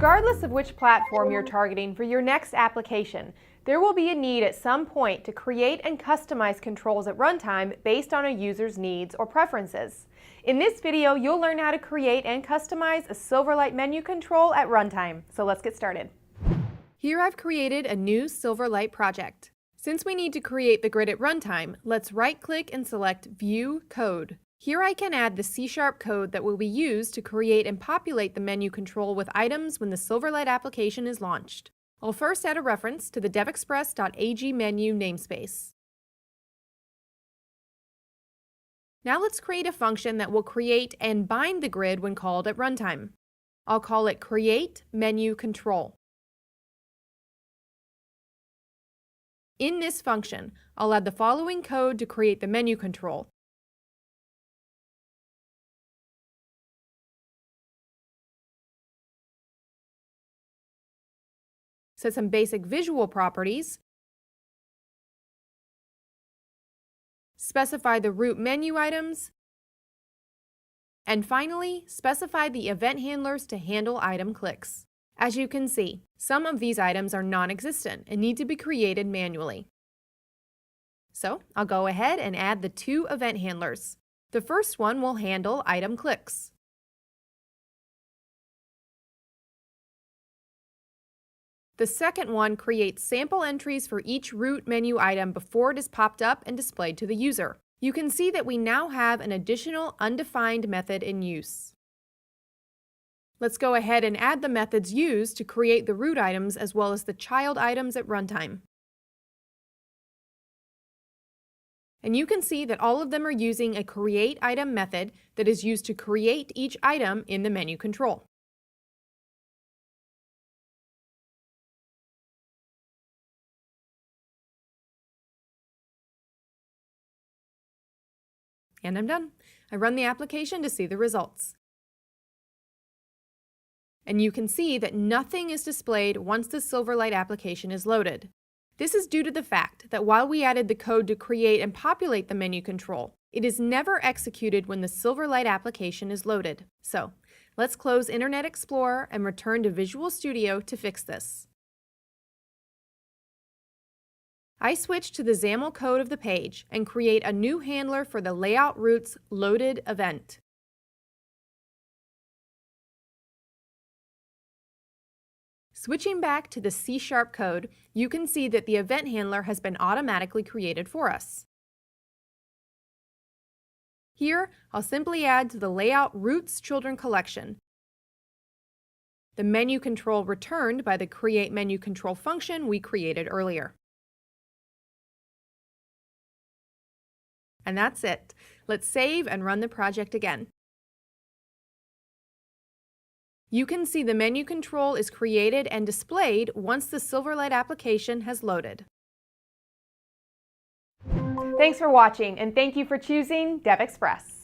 Regardless of which platform you're targeting for your next application, there will be a need at some point to create and customize controls at runtime based on a user's needs or preferences. In this video, you'll learn how to create and customize a Silverlight menu control at runtime. So let's get started. Here I've created a new Silverlight project. Since we need to create the grid at runtime, let's right-click and select View Code. Here I can add the C# code that will be used to create and populate the menu control with items when the Silverlight application is launched. I'll first add a reference to the devexpress.agmenu namespace. Now let's create a function that will create and bind the grid when called at runtime. I'll call it CreateMenuControl. In this function, I'll add the following code to create the menu control. Set some basic visual properties, specify the root menu items, and finally, specify the event handlers to handle item clicks. As you can see, some of these items are non-existent and need to be created manually. So I'll go ahead and add the two event handlers. The first one will handle item clicks. The second one creates sample entries for each root menu item before it is popped up and displayed to the user. You can see that we now have an additional undefined method in use. Let's go ahead and add the methods used to create the root items as well as the child items at runtime. And you can see that all of them are using a createItem method that is used to create each item in the menu control. And I'm done. I run the application to see the results. And you can see that nothing is displayed once the Silverlight application is loaded. This is due to the fact that while we added the code to create and populate the menu control, it is never executed when the Silverlight application is loaded. So, let's close Internet Explorer and return to Visual Studio to fix this. I switch to the XAML code of the page and create a new handler for the layout routes loaded event. Switching back to the C# code, you can see that the event handler has been automatically created for us. Here, I'll simply add to the layout routes children collection the menu control returned by the CreateMenuControl function we created earlier. And that's it. Let's save and run the project again. You can see the menu control is created and displayed once the Silverlight application has loaded. Thanks for watching, and thank you for choosing DevExpress.